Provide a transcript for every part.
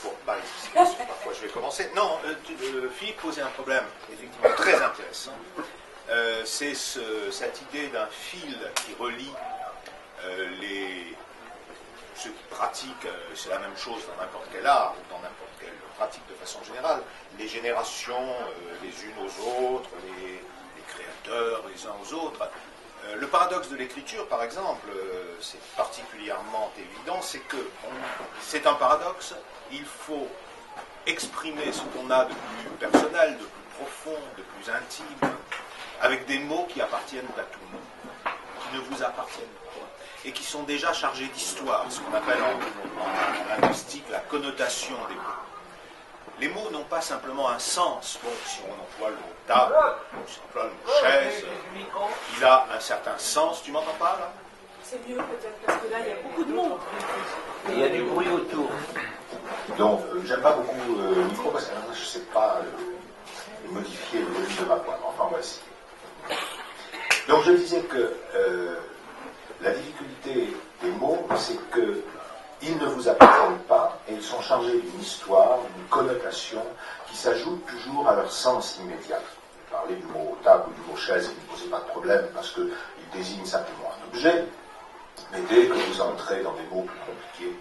Bon, bah, parfois je vais commencer. Non, Philippe posait un problème effectivement très intéressant. C'est cette idée d'un fil qui relie ceux qui pratiquent, c'est la même chose dans n'importe quel art ou dans n'importe quelle pratique de façon générale, les générations les unes aux autres, les créateurs les uns aux autres. Le paradoxe de l'écriture, par exemple, c'est particulièrement évident, c'est que c'est un paradoxe, il faut exprimer ce qu'on a de plus personnel, de plus profond, de plus intime, avec des mots qui appartiennent à tout le monde, qui ne vous appartiennent pas, et qui sont déjà chargés d'histoire, ce qu'on appelle en linguistique la connotation des mots. Les mots n'ont pas simplement un sens. Bon, si on emploie le mot table, si on emploie le mot chaise, il a un certain sens. Tu m'entends pas, là? C'est mieux peut-être, parce que là, il y a beaucoup de monde. Il y a du bruit autour. Donc, j'aime pas beaucoup le micro, parce que je ne sais pas modifier le volume de ma voix. Enfin, voici. Donc, je disais que la difficulté des mots, c'est que ils ne vous appartiennent pas et ils sont chargés d'une histoire, d'une connotation qui s'ajoute toujours à leur sens immédiat. Parler du mot table ou du mot chaise, il ne posait pas de problème parce qu'il désigne simplement un objet, mais dès que vous entrez dans des mots plus compliqués,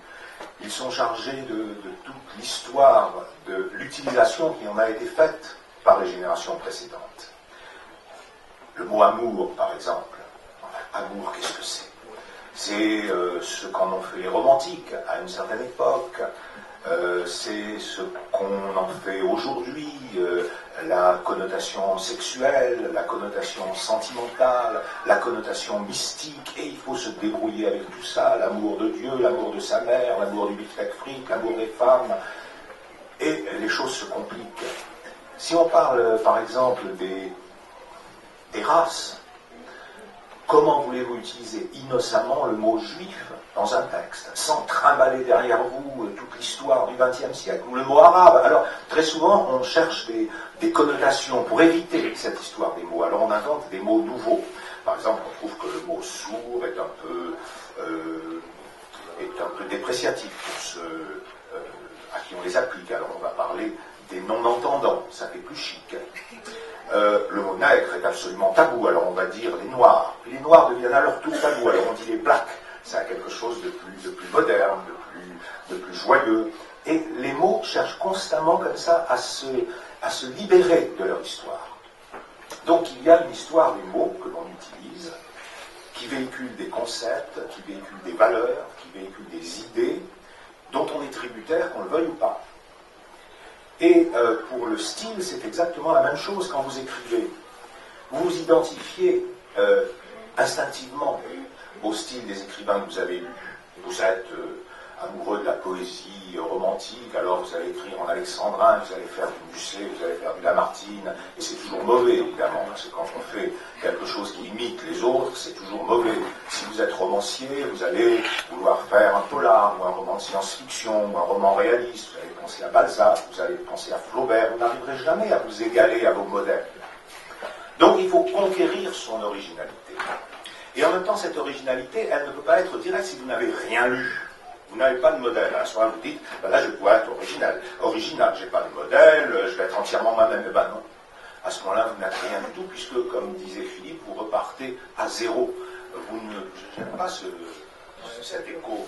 ils sont chargés de toute l'histoire de l'utilisation qui en a été faite par les générations précédentes. Le mot amour, par exemple. Amour, qu'est-ce que c'est? C'est ce qu'en ont fait les romantiques à une certaine époque, c'est ce qu'on en fait aujourd'hui, la connotation sexuelle, la connotation sentimentale, la connotation mystique, et il faut se débrouiller avec tout ça, l'amour de Dieu, l'amour de sa mère, l'amour du beefsteak frites, l'amour des femmes, et les choses se compliquent. Si on parle par exemple des races, comment voulez-vous utiliser innocemment le mot juif dans un texte, sans trimballer derrière vous toute l'histoire du XXe siècle, ou le mot arabe? Alors, très souvent, on cherche des connotations pour éviter cette histoire des mots. Alors, on invente des mots nouveaux. Par exemple, on trouve que le mot sourd est un peu dépréciatif pour ceux à qui on les applique. Alors, on va parler des non-entendants, ça fait plus chic. Le mot nègre est absolument tabou, alors on va dire les noirs. Puis les noirs deviennent à leur tour tabou, alors on dit les blacks. Ça a quelque chose de plus moderne, de plus joyeux. Et les mots cherchent constamment comme ça à se libérer de leur histoire. Donc il y a une histoire des mots que l'on utilise, qui véhicule des concepts, qui véhicule des valeurs, qui véhicule des idées, dont on est tributaire, qu'on le veuille ou pas. Et pour le style, c'est exactement la même chose quand vous écrivez. Vous vous identifiez instinctivement au style des écrivains que vous avez lus. Vous êtes amoureux de la poésie romantique, alors vous allez écrire en alexandrin, vous allez faire du Musset, vous allez faire du Lamartine, et c'est toujours mauvais, évidemment, parce que quand on fait quelque chose qui imite les autres, c'est toujours mauvais. Si vous êtes romancier, vous allez vouloir faire un polar, ou un roman de science-fiction, ou un roman réaliste, vous allez penser à Balzac, vous allez penser à Flaubert, vous n'arriverez jamais à vous égaler à vos modèles. Donc il faut conquérir son originalité. Et en même temps, cette originalité, elle ne peut pas être directe si vous n'avez rien lu. Vous n'avez pas de modèle. À ce moment-là, vous dites, ben là, je dois être original. Original, je n'ai pas de modèle, je vais être entièrement moi-même. Ben non. À ce moment-là, vous n'avez rien du tout, puisque, comme disait Philippe, vous repartez à zéro. Vous ne... Je n'aime pas cet écho.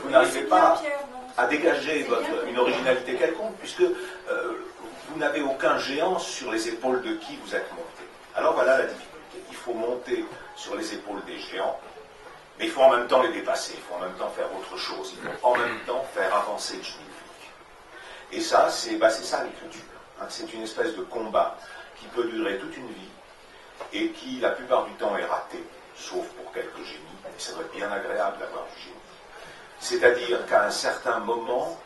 Vous n'arrivez pas à dégager une originalité quelconque, puisque vous n'avez aucun géant sur les épaules de qui vous êtes monté. Alors voilà la difficulté. Il faut monter sur les épaules des géants, mais il faut en même temps les dépasser, il faut en même temps faire autre chose, il faut en même temps faire avancer le générique. Et ça, c'est ça l'écriture. C'est une espèce de combat qui peut durer toute une vie et qui, la plupart du temps, est raté, sauf pour quelques génies, et ça doit être bien agréable d'avoir du génie. C'est-à-dire qu'à un certain moment,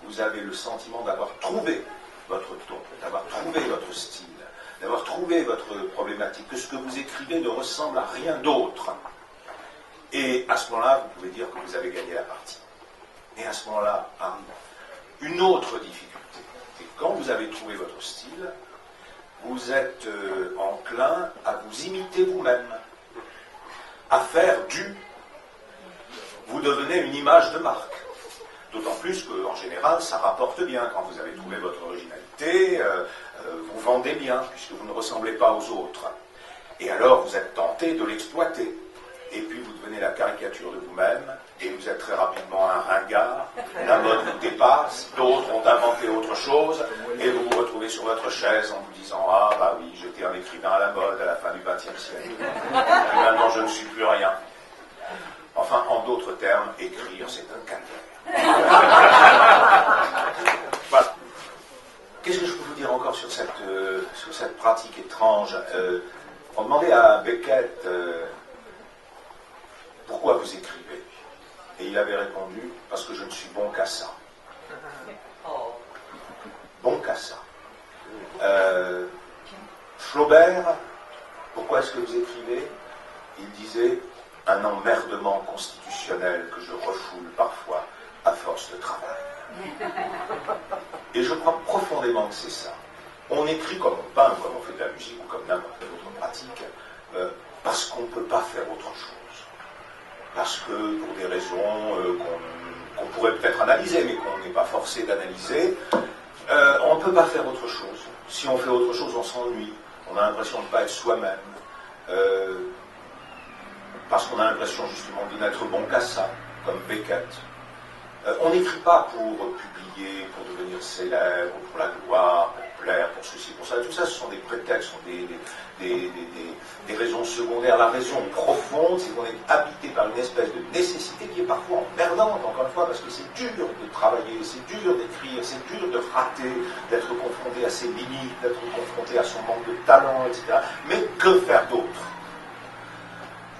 vous avez le sentiment d'avoir trouvé votre ton, d'avoir trouvé votre style, d'avoir trouvé votre problématique, que ce que vous écrivez ne ressemble à rien d'autre. Et à ce moment-là, vous pouvez dire que vous avez gagné la partie. Et à ce moment-là, arrive une autre difficulté. C'est que quand vous avez trouvé votre style, vous êtes enclin à vous imiter vous-même, à faire du vous devenez une image de marque. D'autant plus qu'en général, ça rapporte bien. Quand vous avez trouvé votre originalité, vous vendez bien, puisque vous ne ressemblez pas aux autres. Et alors, vous êtes tenté de l'exploiter. Et puis, vous devenez la caricature de vous-même, et vous êtes très rapidement un ringard. La mode vous dépasse, d'autres ont inventé autre chose, et vous vous retrouvez sur votre chaise en vous disant « Ah, bah oui, j'étais un écrivain à la mode à la fin du XXe siècle. Et maintenant, je ne suis plus rien. » Enfin, en d'autres termes, écrire, c'est un calvaire. Voilà. Qu'est-ce que je peux vous dire encore sur cette pratique étrange? On demandait à Beckett pourquoi vous écrivez, et il avait répondu parce que je ne suis bon qu'à ça. Bon qu'à ça. Flaubert, pourquoi est-ce que vous écrivez? Il disait un emmerdement constitutionnel que je refoule parfois à force de travail. Et je crois profondément que c'est ça. On écrit comme on peint, comme on fait de la musique ou comme n'importe quelle autre pratique, parce qu'on ne peut pas faire autre chose. Parce que pour des raisons qu'on pourrait peut-être analyser, mais qu'on n'est pas forcé d'analyser, on ne peut pas faire autre chose. Si on fait autre chose, on s'ennuie. On a l'impression de ne pas être soi-même. Parce qu'on a l'impression justement de n'être bon qu'à ça, comme Beckett. On n'écrit pas pour publier, pour devenir célèbre, pour la gloire, pour plaire, pour ceci, pour ça. Tout ça, ce sont des prétextes, ce sont des raisons secondaires. La raison profonde, c'est qu'on est habité par une espèce de nécessité qui est parfois emmerdante, encore une fois, parce que c'est dur de travailler, c'est dur d'écrire, c'est dur de rater, d'être confronté à ses limites, d'être confronté à son manque de talent, etc. Mais que faire d'autre?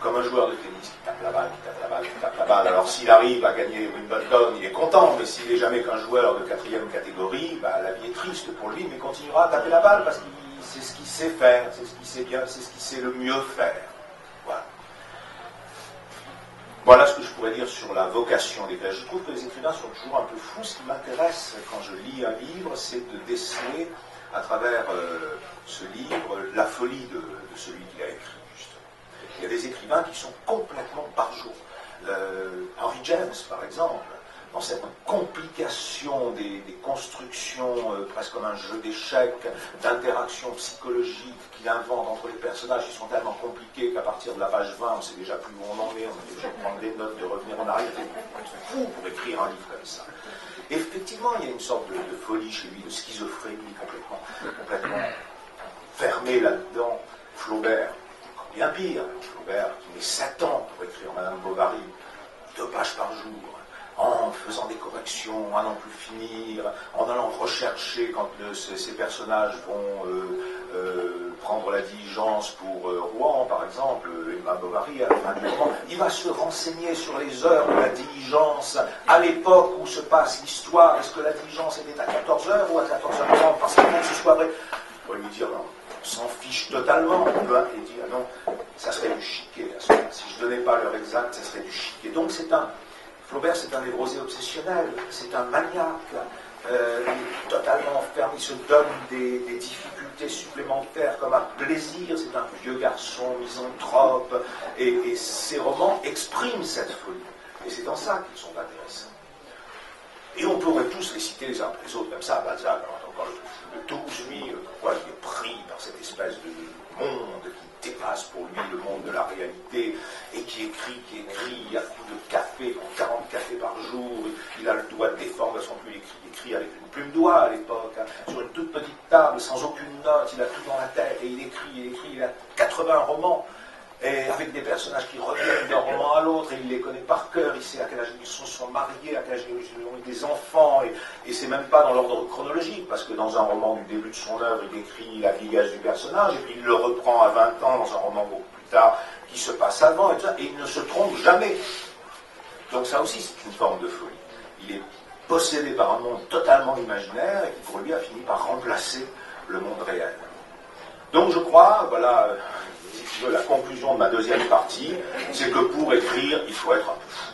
Comme un joueur de tennis qui tape la balle, qui tape la balle, qui tape la balle. Alors s'il arrive à gagner Wimbledon, il est content, mais s'il n'est jamais qu'un joueur de 4e catégorie, la vie est triste pour lui, mais il continuera à taper la balle parce que c'est ce qu'il sait faire, c'est ce qu'il sait bien, c'est ce qu'il sait le mieux faire. Voilà. Voilà ce que je pourrais dire sur la vocation des écrivains. Je trouve que les écrivains sont toujours un peu fous. Ce qui m'intéresse quand je lis un livre, c'est de déceler à travers ce livre la folie de celui qui l'a écrit. Il y a des écrivains qui sont complètement barjots. Henry James, par exemple, dans cette complication des constructions, presque comme un jeu d'échecs, d'interactions psychologiques qu'il invente entre les personnages qui sont tellement compliqués qu'à partir de la page 20, on ne sait déjà plus où on en est, on est déjà de prendre des notes, de revenir en arrière. C'est fou pour écrire un livre comme ça. Et effectivement, il y a une sorte de folie chez lui, de schizophrénie complètement fermée là-dedans. Flaubert, bien pire, Flaubert qui met 7 ans pour écrire Madame Bovary, 2 pages par jour, en faisant des corrections, à n'en plus finir, en allant rechercher quand ces personnages vont prendre la diligence pour Rouen, par exemple, Madame Bovary, à la fin du roman, il va se renseigner sur les heures de la diligence, à l'époque où se passe l'histoire, est-ce que la diligence était à 14h ou à 14h30, parce qu'il faut que ce soit vrai. On va lui dire non. On s'en fiche totalement, et dit ah non, ça serait du chiquet. Si je ne donnais pas l'heure exacte, ça serait du chiquet. Donc Flaubert, c'est un névrosé obsessionnel, c'est un maniaque, il est totalement ferme, il se donne des difficultés supplémentaires comme un plaisir, c'est un vieux garçon misanthrope, et ses romans expriment cette folie. Et c'est en ça qu'ils sont intéressants. Et on pourrait tous les citer les uns après les autres, comme ça, Balzac, encore le tous, lui, pourquoi il est pris par cette espèce de monde qui dépasse pour lui le monde de la réalité, et qui écrit à coups de café, 40 cafés par jour, il a le doigt déformé, son plus il écrit avec une plume doigt à l'époque, sur une toute petite table, sans aucune note, il a tout dans la tête, et il écrit, il a 80 romans, et avec des personnages qui reviennent d'un roman à l'autre, et il les connaît par cœur, il sait à quel âge ils sont mariés, à quel âge ils ont eu des enfants, et c'est même pas dans l'ordre chronologique, parce que dans un roman du début de son œuvre, il écrit la vieillesse du personnage, et puis il le reprend à 20 ans dans un roman beaucoup plus tard, qui se passe avant, et tout ça, et il ne se trompe jamais. Donc ça aussi, c'est une forme de folie. Il est possédé par un monde totalement imaginaire, et qui pour lui a fini par remplacer le monde réel. Donc je crois, voilà... si tu veux, la conclusion de ma deuxième partie, c'est que pour écrire, il faut être un peu fou.